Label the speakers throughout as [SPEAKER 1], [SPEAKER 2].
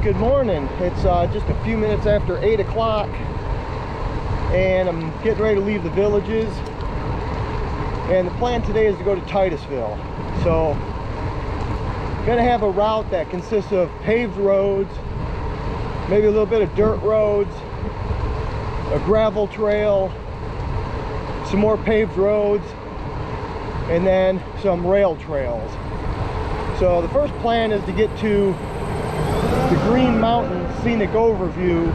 [SPEAKER 1] Good morning. It's just a few minutes after 8 o'clock and I'm getting ready to leave the villages, and the plan today is to go to Titusville. So I'm gonna have a route that consists of paved roads, maybe a little bit of dirt roads, a gravel trail, some more paved roads, and then some rail trails. So the first plan is to get to the Green Mountain Scenic Overview,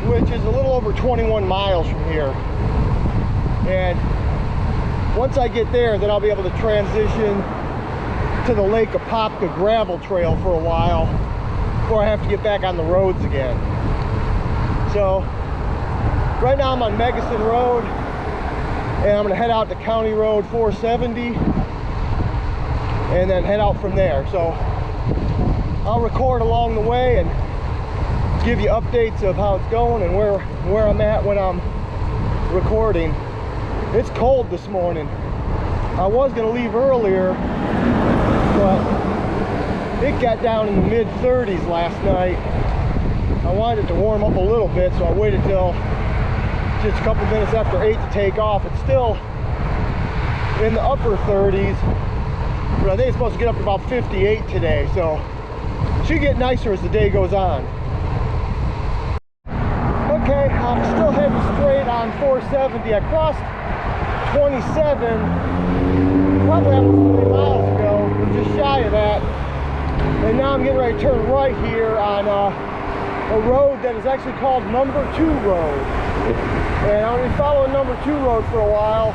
[SPEAKER 1] which is a little over 21 miles from here. And once I get there, then I'll be able to transition to the Lake Apopka gravel trail for a while before I have to get back on the roads again. So right now I'm on Megason Road, and I'm going to head out to County Road 470 and then head out from there. So I'll record along the way and give you updates of how it's going and where I'm at when I'm recording. It's cold this morning. I was going to leave earlier, but it got down in the mid-30s last night. I wanted it to warm up a little bit, so I waited till just a couple minutes after 8 to take off. It's still in the upper 30s, but I think it's supposed to get up to about 58 today, so it should get nicer as the day goes on. Okay, I'm still heading straight on 470. I crossed 27 probably almost 3 miles ago, or just shy of that, and now I'm getting ready to turn right here on a road that is actually called Number 2 Road. And I'm going to be following Number 2 Road for a while.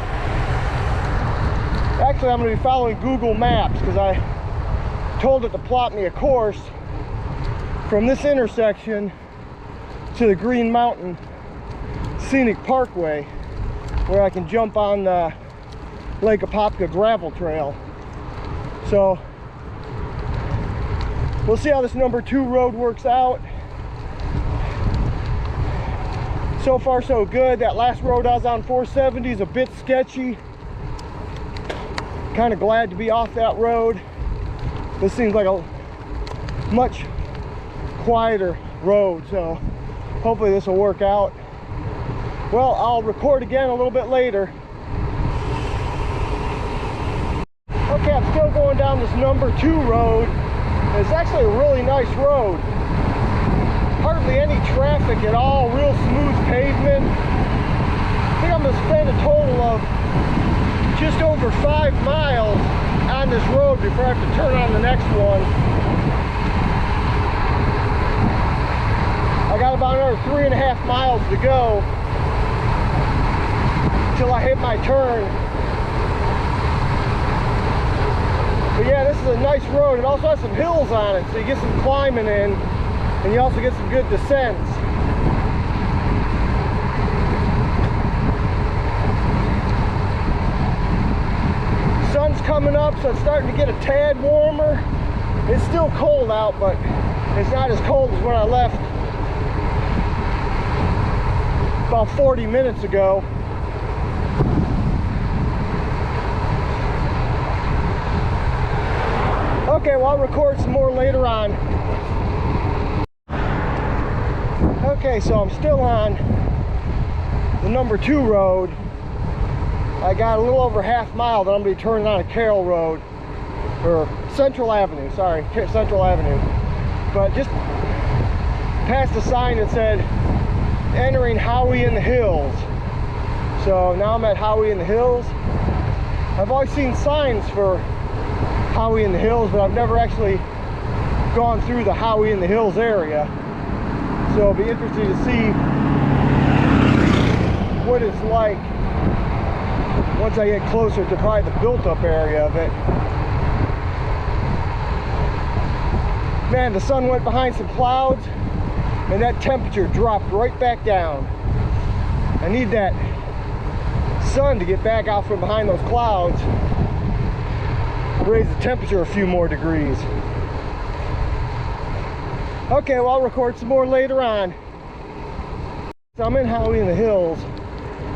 [SPEAKER 1] Actually, I'm going to be following Google Maps because I told it to plot me a course from this intersection to the Green Mountain Scenic Parkway, where I can jump on the Lake Apopka gravel trail. So we'll see how this Number 2 Road works out. So far so good. That last road I was on 470 is a bit sketchy. Kind of glad to be off that road. This seems like a much quieter road, so hopefully this will work out. Well, I'll record again a little bit later. Okay, I'm still going down this Number 2 Road. It's actually a really nice road. Hardly any traffic at all, real smooth pavement. I think I'm going to spend a total of just over 5 miles on this road before I have to turn on the next one. I got about another 3.5 miles to go till I hit my turn. But yeah, this is a nice road. It also has some hills on it, so you get some climbing in, and you also get some good descents. Sun's coming up, so it's starting to get a tad warmer. It's still cold out, but it's not as cold as when I left about 40 minutes ago. Okay, well, I'll record some more later on. Okay, so I'm still on the Number 2 Road. I got a little over half mile that I'm going to be turning on a Carroll Road, or Central Avenue, sorry, Central Avenue. But just past a sign that said, entering Howey in the Hills. So now I'm at Howey in the Hills. I've always seen signs for Howey in the Hills, but I've never actually gone through the Howey in the Hills area. So it'll be interesting to see what it's like once I get closer to probably the built-up area of it. Man, the sun went behind some clouds and that temperature dropped right back down. I need that sun to get back out from behind those clouds, raise the temperature a few more degrees. Okay, well, I'll record some more later on. So I'm in Howey in the Hills,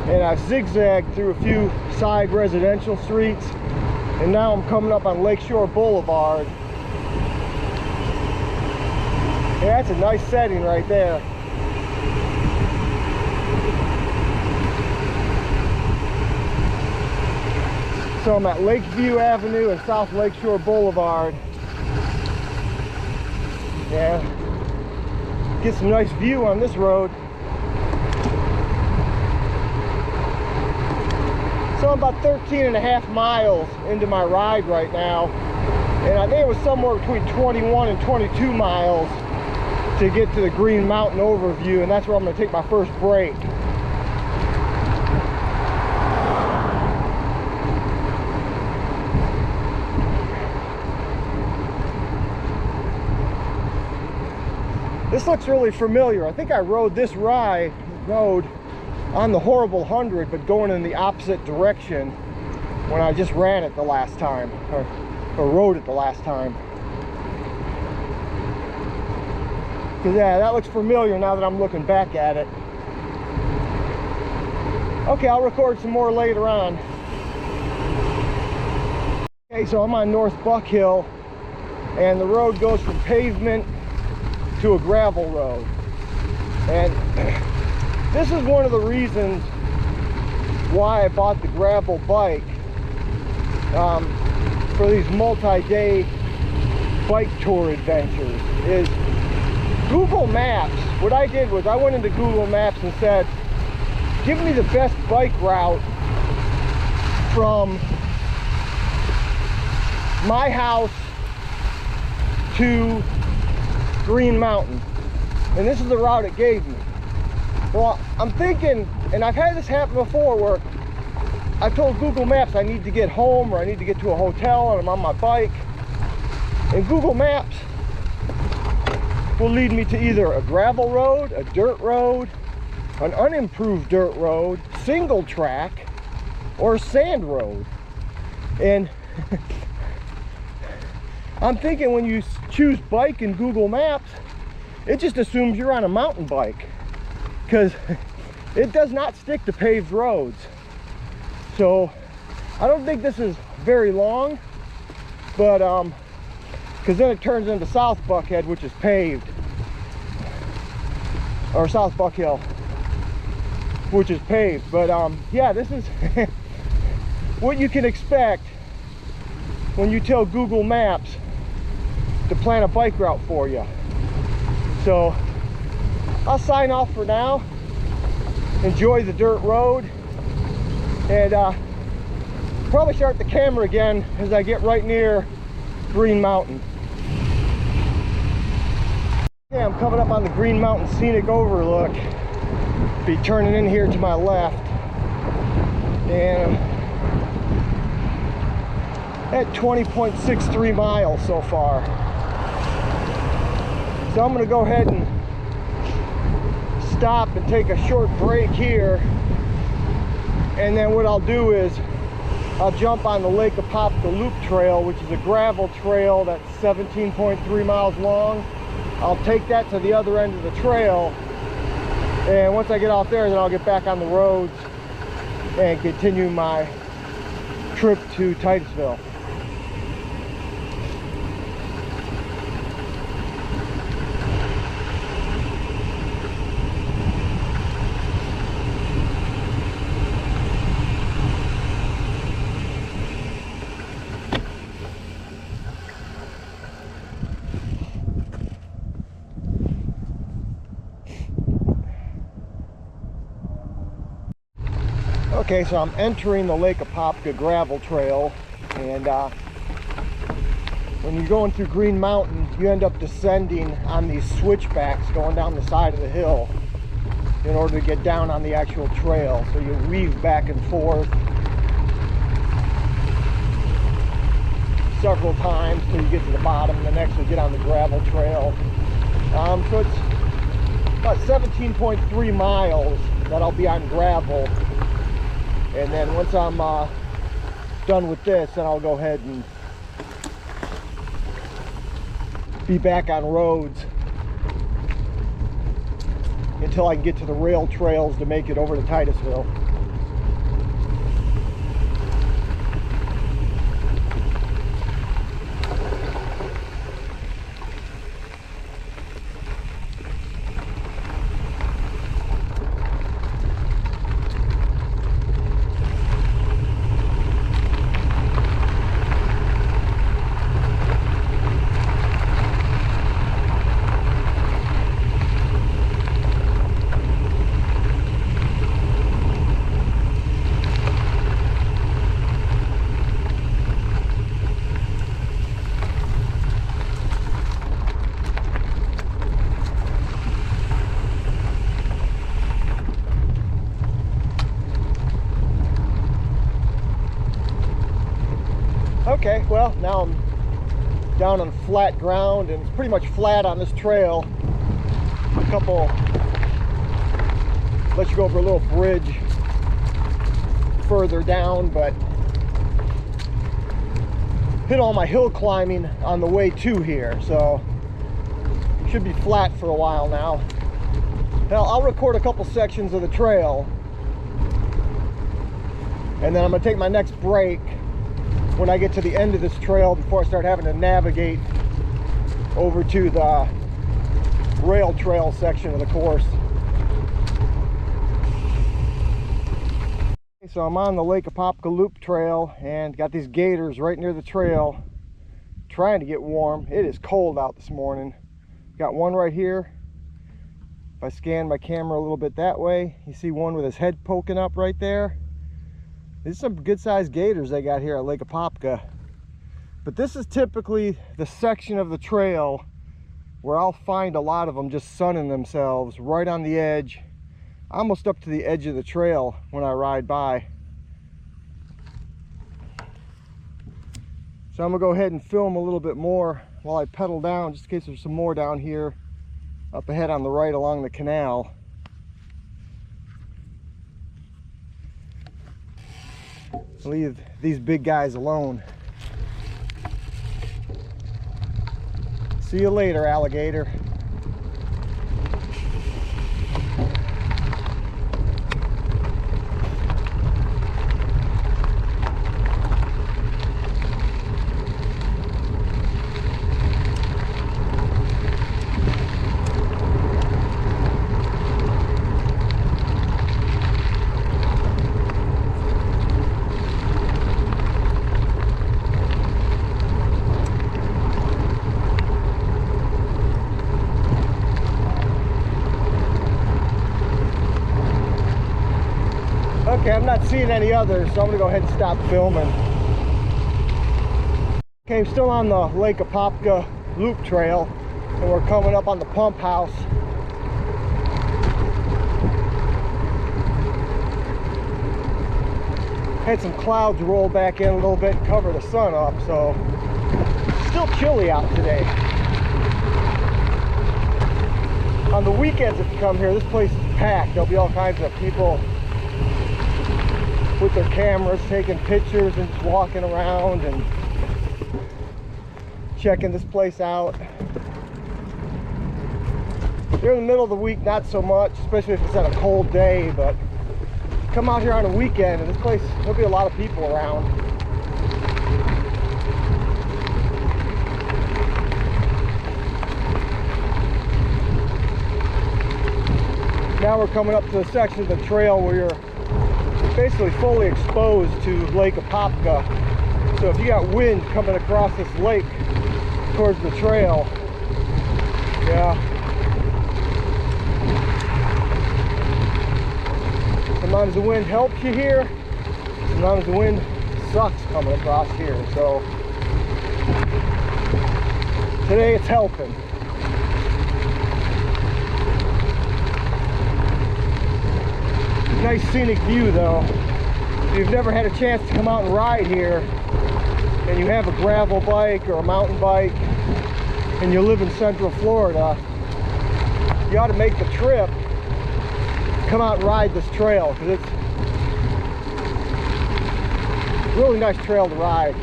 [SPEAKER 1] and I've zigzagged through a few side residential streets, and now I'm coming up on Lakeshore Boulevard. Yeah, that's a nice setting right there. So I'm at Lakeview Avenue and South Lakeshore Boulevard. Yeah, get some nice view on this road. So I'm about 13.5 miles into my ride right now. And I think it was somewhere between 21 and 22 miles to get to the Green Mountain overview, and that's where I'm going to take my first break. This looks really familiar. I think I rode this road on the Horrible 100, but going in the opposite direction when I just ran it the last time, or rode it the last time. Because yeah, that looks familiar now that I'm looking back at it. Okay, I'll record some more later on. Okay, so I'm on North Buck Hill, and the road goes from pavement to a gravel road. And this is one of the reasons why I bought the gravel bike, for these multi-day bike tour adventures. Is Google Maps. What I did was I went into Google Maps and said, give me the best bike route from my house to Green Mountain, and this is the route it gave me. Well, I'm thinking, and I've had this happen before, where I told Google Maps I need to get home or I need to get to a hotel and I'm on my bike, and Google Maps will lead me to either a gravel road, a dirt road, an unimproved dirt road, single track, or a sand road. And I'm thinking when you choose bike in Google Maps, it just assumes you're on a mountain bike, because it does not stick to paved roads. So I don't think this is very long, but because then it turns into South Buckhead, which is paved, or South Buck Hill, which is paved. But yeah, this is what you can expect when you tell Google Maps to plan a bike route for you. So I'll sign off for now. Enjoy the dirt road, and probably start the camera again as I get right near Green Mountain. Okay, I'm coming up on the Green Mountain Scenic Overlook. Be turning in here to my left, and at 20.63 miles so far. So I'm going to go ahead and stop and take a short break here, and then what I'll do is I'll jump on the Lake Apopka Loop Trail, which is a gravel trail that's 17.3 miles long. I'll take that to the other end of the trail, and once I get off there, then I'll get back on the roads and continue my trip to Titusville. Okay, so I'm entering the Lake Apopka gravel trail, and when you're going through Green Mountain, you end up descending on these switchbacks going down the side of the hill in order to get down on the actual trail. So you weave back and forth several times till you get to the bottom, and then actually get on the gravel trail. So it's about 17.3 miles that I'll be on gravel. And then once I'm done with this, then I'll go ahead and be back on roads until I can get to the rail trails to make it over to Titusville. Well, now I'm down on flat ground, and it's pretty much flat on this trail. A couple, let you go over a little bridge further down, but hit all my hill climbing on the way to here, so should be flat for a while now. Now I'll record a couple sections of the trail, and then I'm gonna take my next break when I get to the end of this trail before I start having to navigate over to the rail trail section of the course. So I'm on the Lake Apopka Loop Trail and got these gators right near the trail, trying to get warm. It is cold out this morning. Got one right here. If I scan my camera a little bit that way, you see one with his head poking up right there. These are some good sized gators they got here at Lake Apopka. But this is typically the section of the trail where I'll find a lot of them just sunning themselves right on the edge, almost up to the edge of the trail when I ride by. So I'm gonna go ahead and film a little bit more while I pedal down, just in case there's some more down here up ahead on the right along the canal. Leave these big guys alone. See you later, alligator. Okay, I'm not seeing any others, so I'm gonna go ahead and stop filming. Okay, I'm still on the Lake Apopka Loop Trail, and we're coming up on the pump house. Had some clouds roll back in a little bit and cover the sun up, so it's still chilly out today. On the weekends, if you come here, this place is packed. There'll be all kinds of people with their cameras taking pictures and just walking around and checking this place out. During the middle of the week, not so much, especially if it's on a cold day, but come out here on a weekend and this place, there'll be a lot of people around. Now we're coming up to the section of the trail where you're basically fully exposed to Lake Apopka. So if you got wind coming across this lake towards the trail, yeah, sometimes the wind helps you here, sometimes the wind sucks coming across here. So today it's helping. Nice scenic view though. If you've never had a chance to come out and ride here, and you have a gravel bike or a mountain bike, and you live in Central Florida, you ought to make the trip, come out and ride this trail, because it's a really nice trail to ride.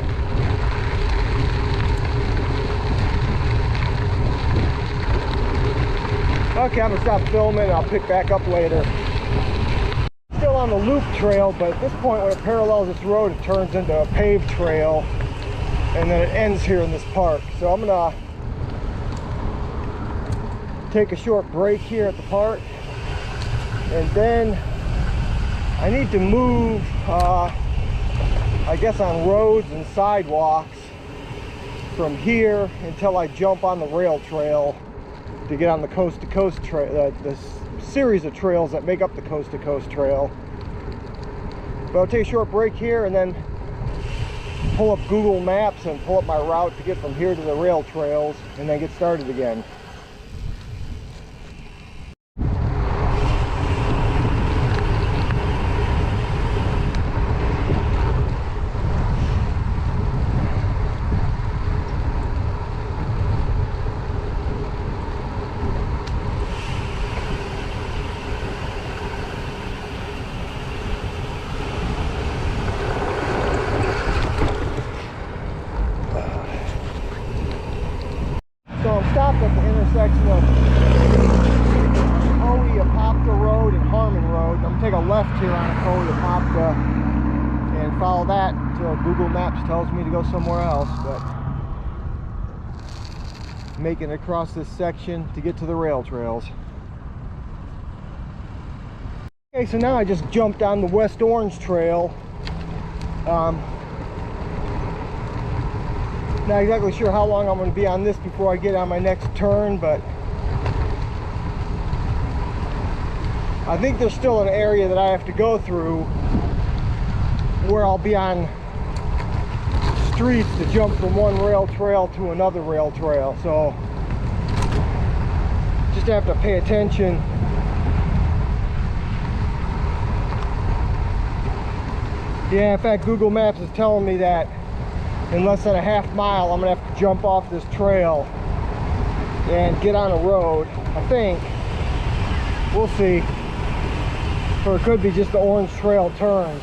[SPEAKER 1] Okay, I'm gonna stop filming and I'll pick back up later. Still on the loop trail, but at this point when it parallels this road, it turns into a paved trail, and then it ends here in this park. So I'm gonna take a short break here at the park, and then I need to move, I guess, on roads and sidewalks from here until I jump on the rail trail to get on the coast-to-coast trail, the series of trails that make up the coast-to-coast trail. But I'll take a short break here and then pull up Google Maps and pull up my route to get from here to the rail trails, and then get started again. left here on Apopka and follow that until Google Maps tells me to go somewhere else. But making it across this section to get to the rail trails. Okay, so now I just jumped on the West Orange Trail. Not exactly sure how long I'm going to be on this before I get on my next turn, but I think there's still an area that I have to go through where I'll be on streets to jump from one rail trail to another rail trail. So just have to pay attention. Yeah, in fact, Google Maps is telling me that in less than a half mile, I'm gonna have to jump off this trail and get on a road, I think. We'll see. Or it could be just the Orange Trail turns.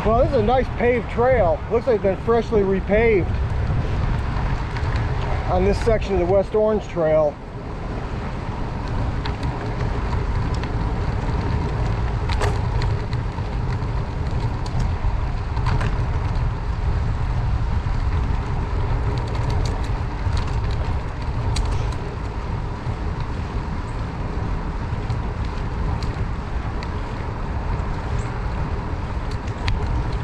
[SPEAKER 1] Well, this is a nice paved trail. Looks like it's been freshly repaved on this section of the West Orange Trail.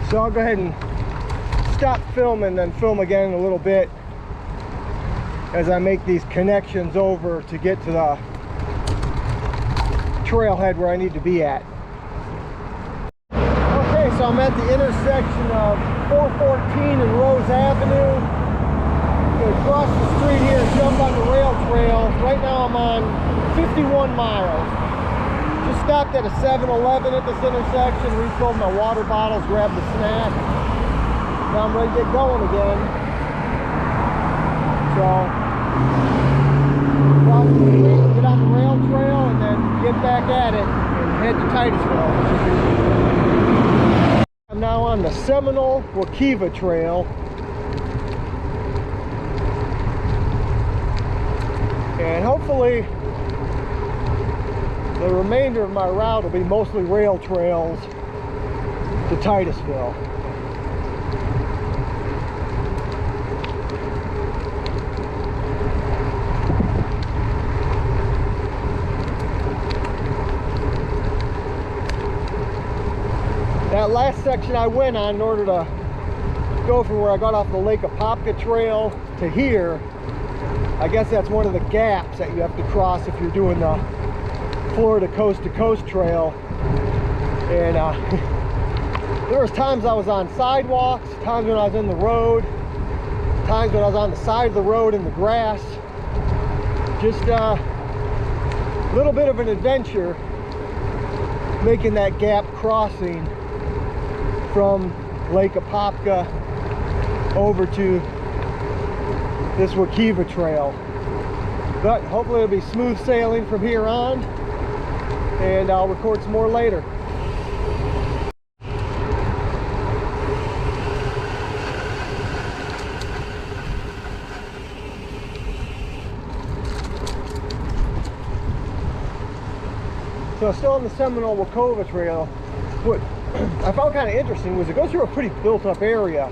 [SPEAKER 1] So I'll go ahead and stop filming, then film again in a little bit as I make these connections over to get to the trailhead where I need to be at. Okay, so I'm at the intersection of 414 and Rose Avenue. I'm going to cross the street here and jump on the rail trail. Right now I'm on 51 miles. Just stopped at a 7-Eleven at this intersection, refilled my water bottles, grabbed a snack. Now I'm ready to get going again. So, cross the street, get on the rail trail, and then get back at it and head to Titusville. I'm now on the Seminole-Waukeva Trail. And hopefully, the remainder of my route will be mostly rail trails to Titusville. That last section I went on in order to go from where I got off the Lake Apopka Trail to here, I guess that's one of the gaps that you have to cross if you're doing the Florida Coast to Coast Trail. And there was times I was on sidewalks, times when I was in the road, times when I was on the side of the road in the grass. Just a little bit of an adventure making that gap crossing from Lake Apopka over to this Waukeva Trail. But hopefully it'll be smooth sailing from here on, and I'll record some more later. So still on the Seminole-Waukeva Trail. What I found kind of interesting was it goes through a pretty built up area,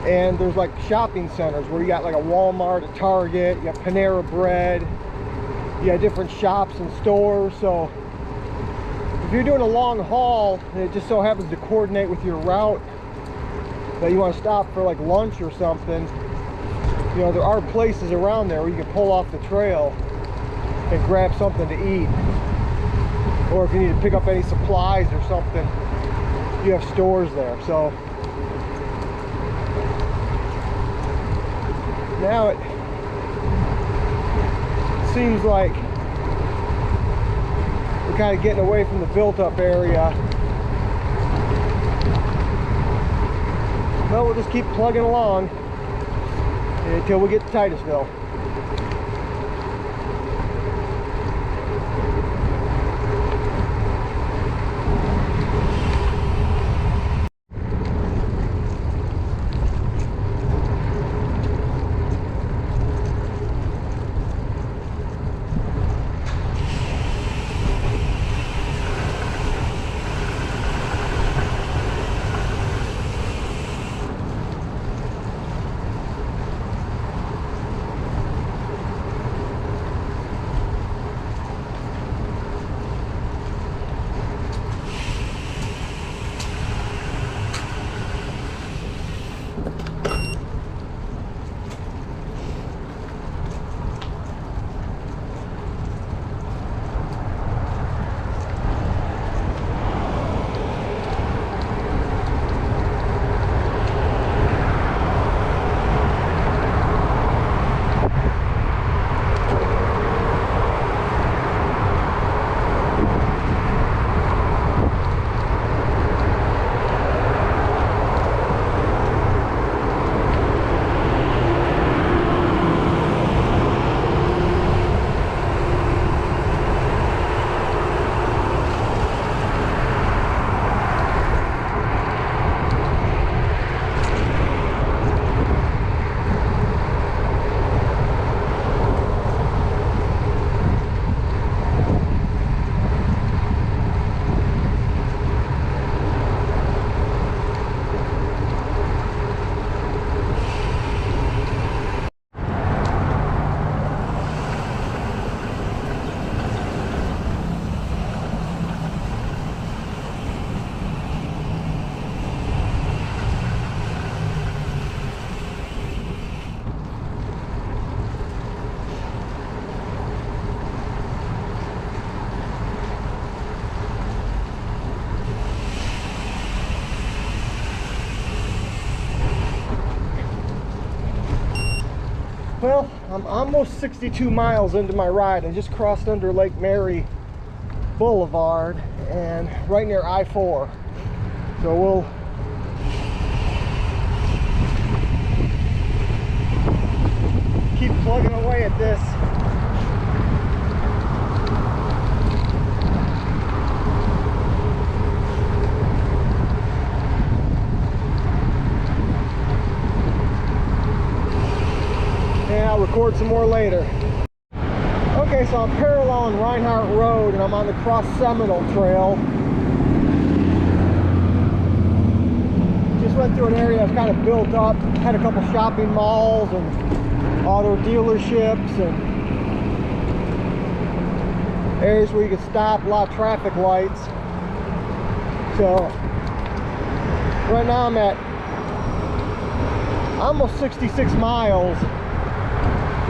[SPEAKER 1] and there's like shopping centers where you got like a Walmart, a Target, you got Panera Bread, you got different shops and stores. So if you're doing a long haul and it just so happens to coordinate with your route that you want to stop for like lunch or something, you know, there are places around there where you can pull off the trail and grab something to eat. Or if you need to pick up any supplies or something, you have stores there. So now it seems like we're kind of getting away from the built-up area. Well, we'll just keep plugging along until we get to Titusville. almost 62 miles into my ride. I just crossed under Lake Mary Boulevard and right near I-4. So we'll keep plugging away at this. And I'll record some more later. Okay, so I'm paralleling Reinhardt Road and I'm on the Cross Seminole Trail. Just went through an area that's kind of built up, had a couple shopping malls and auto dealerships and areas where you can stop, a lot of traffic lights. So right now I'm at almost 66 miles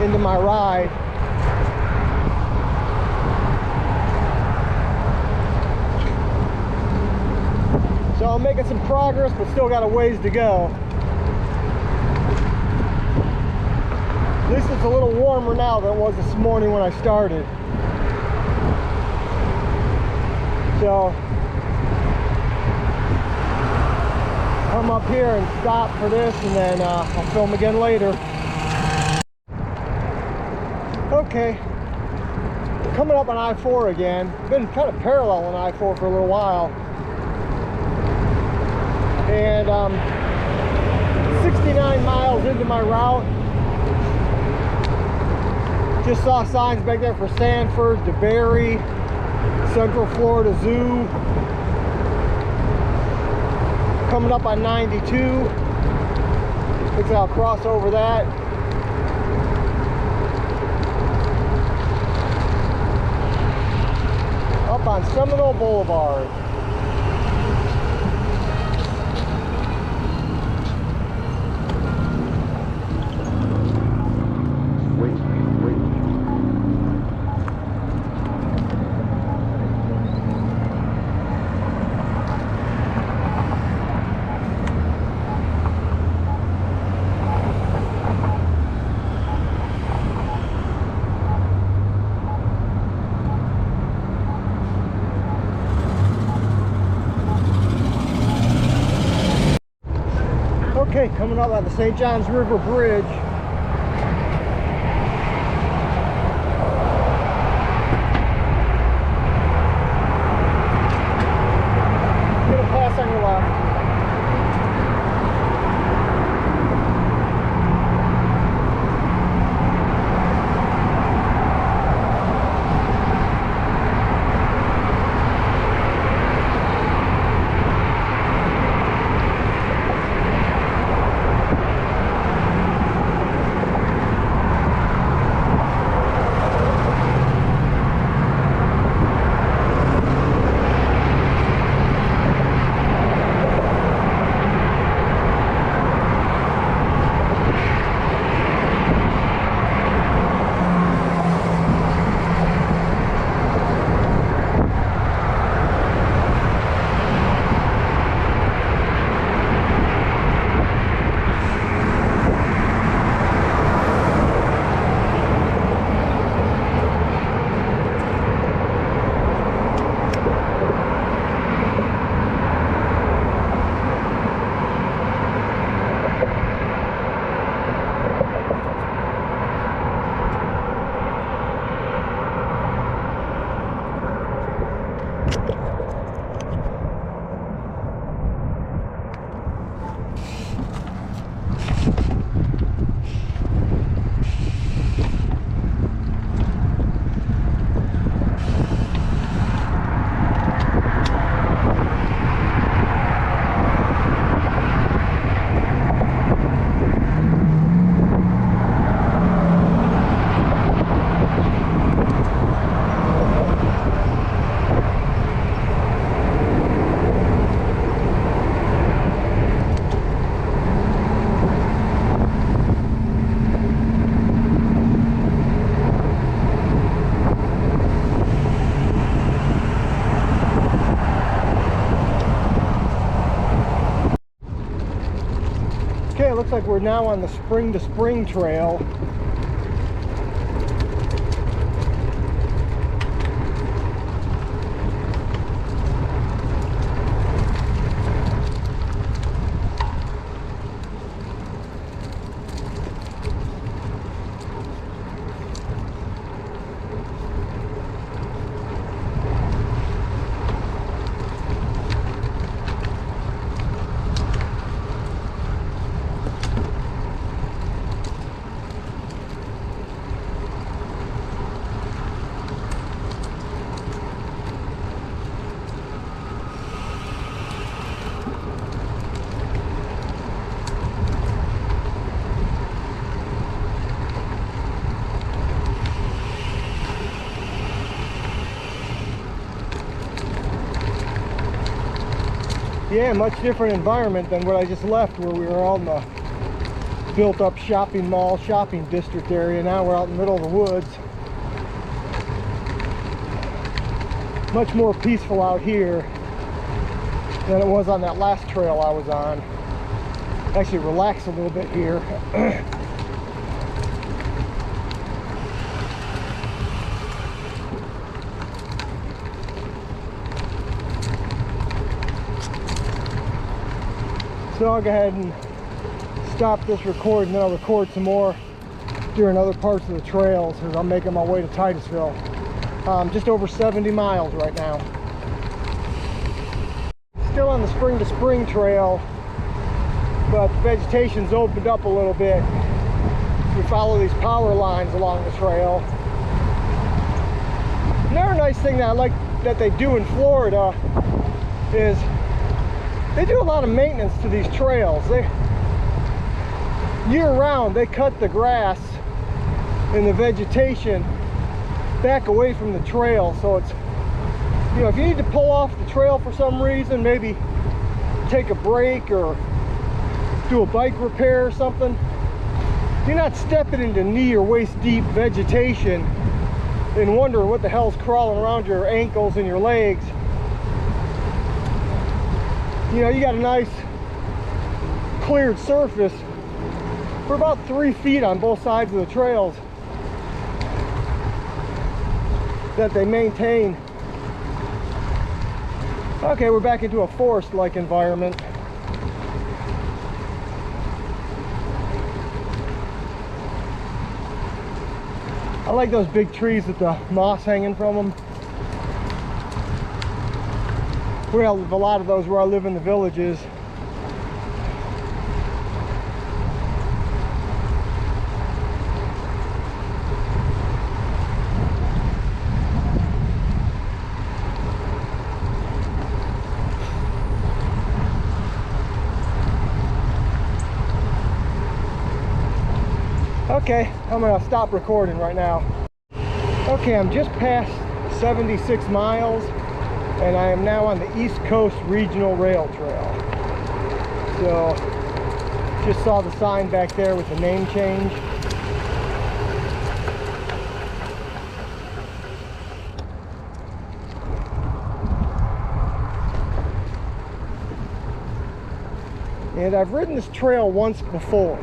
[SPEAKER 1] into my ride. So I'm making some progress, but still got a ways to go. At least it's a little warmer now than it was this morning when I started. So come up here and stop for this, and then I'll film again later. Okay, coming up on I-4 again. Been kind of parallel on I-4 for a little while. And 69 miles into my route. Just saw signs back there for Sanford, DeBerry, Central Florida Zoo. Coming up on 92. Looks like I'll cross over that. Up on Seminole Boulevard. Okay, coming up on the St. Johns River Bridge. Gonna pass on your left. Okay, it looks like we're now on the Spring to Spring trail. Yeah, much different environment than what I just left, where we were all in the built up shopping mall, shopping district area. Now we're out in the middle of the woods. Much more peaceful out here than it was on that last trail I was on. Actually relax a little bit here. So I'll go ahead and stop this record, and then I'll record some more during other parts of the trails as I'm making my way to Titusville. Just over 70 miles right now. Still on the spring to spring trail, but the vegetation's opened up a little bit. We follow these power lines along the trail. Another nice thing that I like that they do in Florida is they do a lot of maintenance to these trails. Year-round, they cut the grass and the vegetation back away from the trail, so it's, you know, if you need to pull off the trail for some reason, maybe take a break or do a bike repair or something, you're not stepping into knee or waist deep vegetation and wondering what the hell's crawling around your ankles and your legs. You know, you got a nice cleared surface for about 3 feet on both sides of the trails that they maintain. Okay, we're back into a forest-like environment. I like those big trees with the moss hanging from them. We have a lot of those where I live in the villages. Okay, I'm gonna stop recording right now. Okay, I'm just past 76 miles and I am now on the East Coast Regional Rail Trail. So, just saw the sign back there with the name change. And I've ridden this trail once before.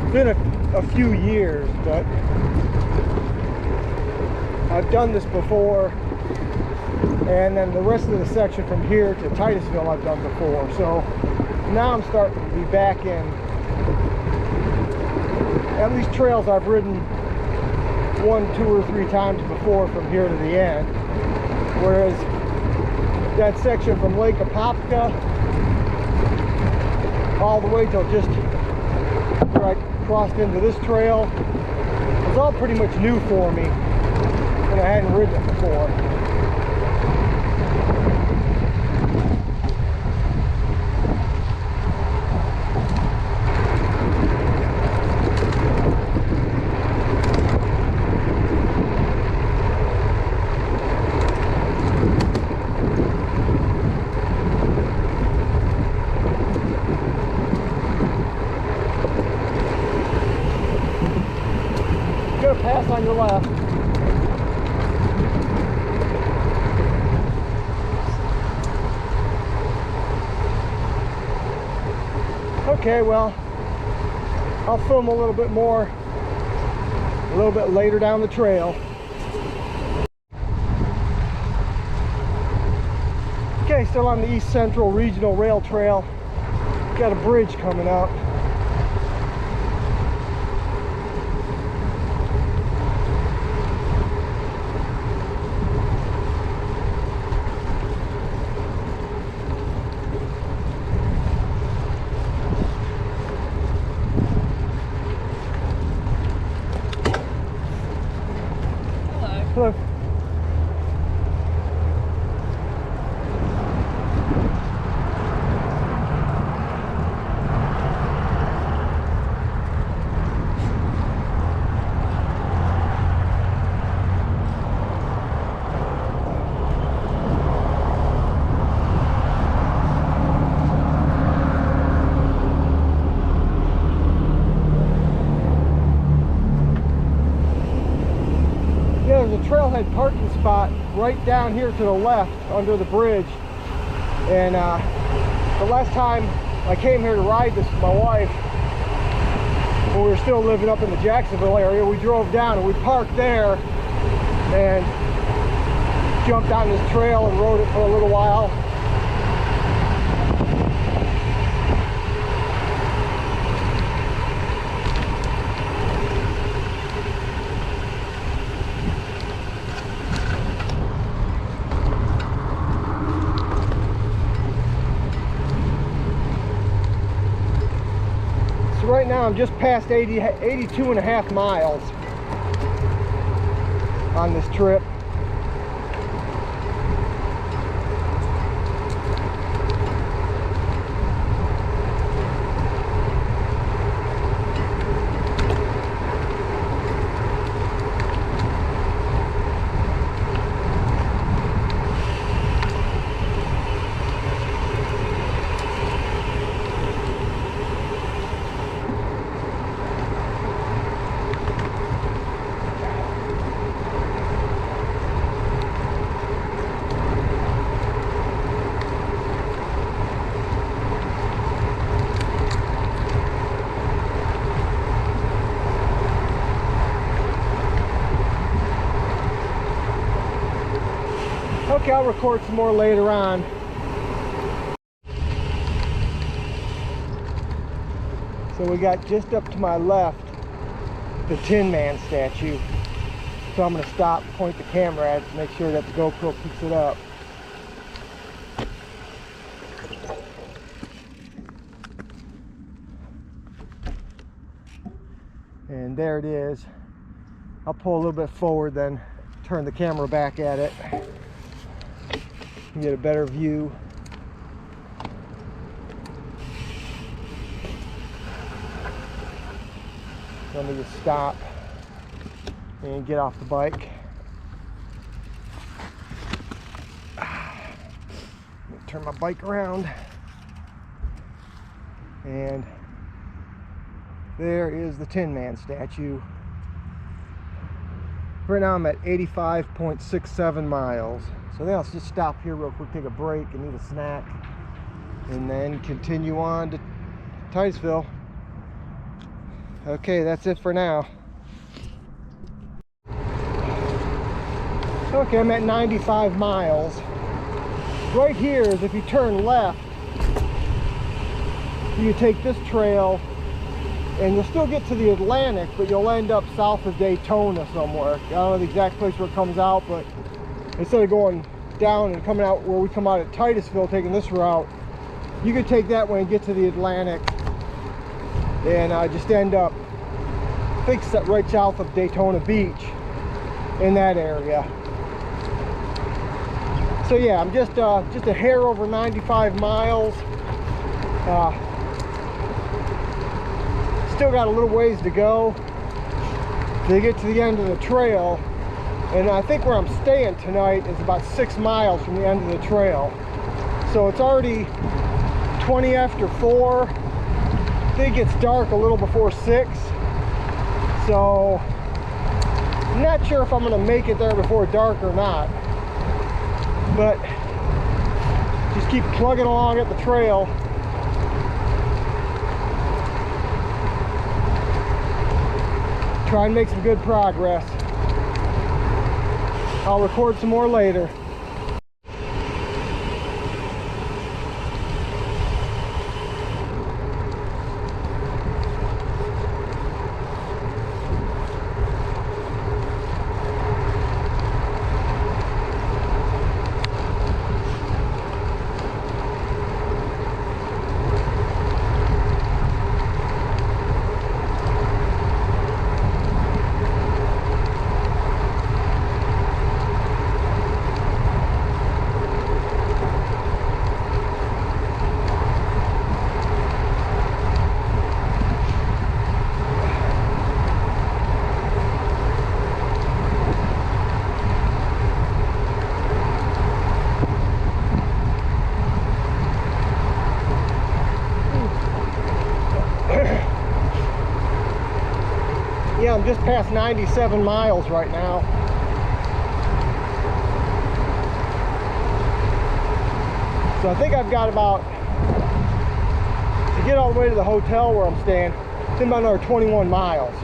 [SPEAKER 1] It's been a few years, but I've done this before, and then the rest of the section from here to Titusville I've done before. So now I'm starting to be back in at least trails I've ridden 1, 2, or 3 times before from here to the end. Whereas that section from Lake Apopka all the way till just where I crossed into this trail, it was all pretty much new for me, and I hadn't ridden it before. Pass on your left. Okay, well, I'll film a little bit more a little bit later down the trail. Okay, still on the East Central Regional Rail Trail. Got a bridge coming up. Hello. there's a trailhead parking spot right down here to the left under the bridge. And the last time I came here to ride this with my wife, when we were still living up in the Jacksonville area, we drove down and we parked there and jumped on this trail and rode it for a little while. So right now I'm just past 82 and a half miles on this trip. Okay, I'll record some more later on. So we got just up to my left the Tin Man statue. So I'm going to stop, point the camera at it to make sure that the GoPro picks it up. And there it is. I'll pull a little bit forward, then turn the camera back at it. Get a better view. Let me just stop and get off the bike. Turn my bike around. And there is the Tin Man statue. Right now I'm at 85.67 miles. So then I'll just stop here real quick, take a break and eat a snack, and then continue on to Titusville. Okay, that's it for now. Okay, I'm at 95 miles. Right here is, if you turn left, you take this trail and you'll still get to the Atlantic, but you'll end up south of Daytona somewhere. I don't know the exact place where it comes out, but instead of going down and coming out where we come out at Titusville, taking this route, you could take that way and get to the Atlantic and just end up, I think, right south of Daytona Beach in that area. So yeah, I'm just a hair over 95 miles. Still got a little ways to go to get to the end of the trail. And I think where I'm staying tonight is about 6 miles from the end of the trail. So it's already 20 after 4. I think it's dark a little before 6. So I'm not sure if I'm going to make it there before dark or not. But just keep plugging along at the trail. Try and make some good progress. I'll record some more later. Yeah, I'm just past 97 miles right now. So I think I've got about, to get all the way to the hotel where I'm staying, it's about another 21 miles.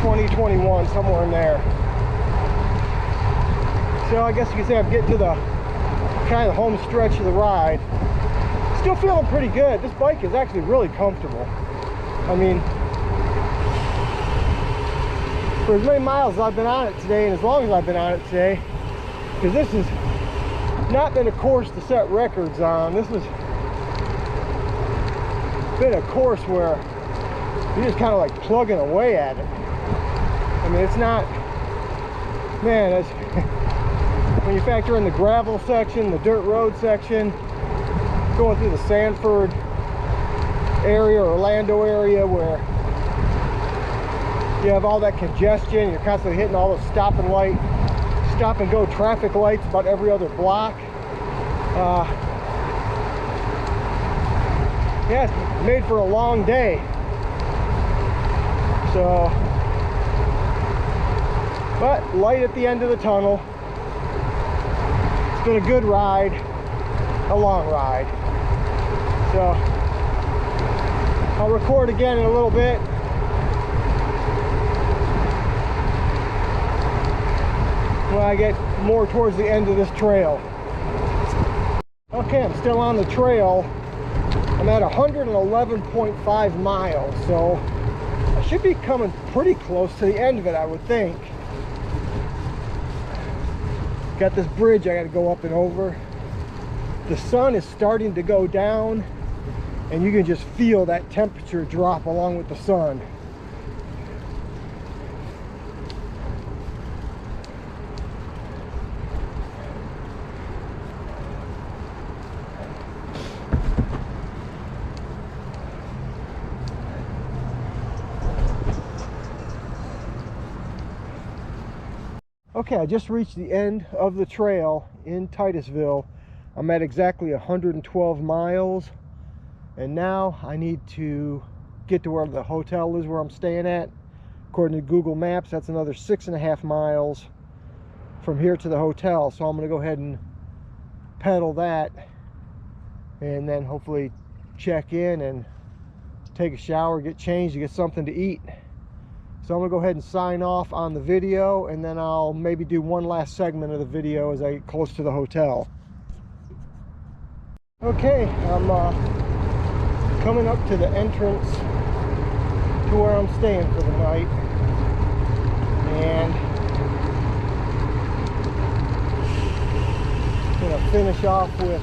[SPEAKER 1] 20, 21, somewhere in there. So I guess you could say I'm getting to the kind of the home stretch of the ride. Still feeling pretty good. This bike is actually really comfortable. I mean, for as many miles as I've been on it today, and as long as I've been on it today, because this has not been a course to set records on. This has been a course where you're just kind of like plugging away at it. I mean, it's not, man, it's, when you factor in the gravel section, the dirt road section, going through the Sanford area, Orlando area, where you have all that congestion, you're constantly hitting all those stop and go traffic lights about every other block. Yeah, it's made for a long day. So, but light at the end of the tunnel. It's been a good ride, a long ride. So I'll record again in a little bit. When I get more towards the end of this trail. Okay, I'm still on the trail. I'm at 111.5 miles, so I should be coming pretty close to the end of it, I would think. Got this bridge I got to go up and over. The sun is starting to go down, and you can just feel that temperature drop along with the sun. Okay, I just reached the end of the trail in Titusville. I'm at exactly 112 miles, and now I need to get to where the hotel is where I'm staying at. According to Google Maps, that's another 6.5 miles from here to the hotel, so I'm going to go ahead and pedal that and then hopefully check in and take a shower, get changed, and get something to eat. So I'm gonna go ahead and sign off on the video, and then I'll maybe do one last segment of the video as I get close to the hotel. Okay, I'm coming up to the entrance to where I'm staying for the night, and I'm gonna finish off with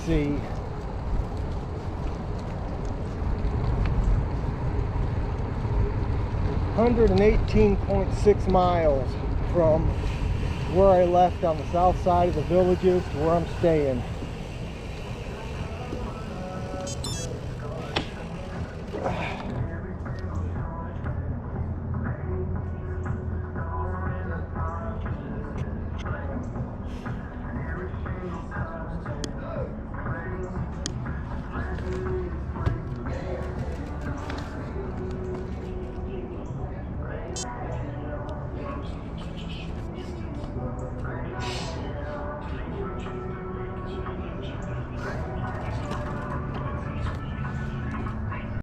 [SPEAKER 1] see. 118.6 miles from where I left on the south side of the villages to where I'm staying.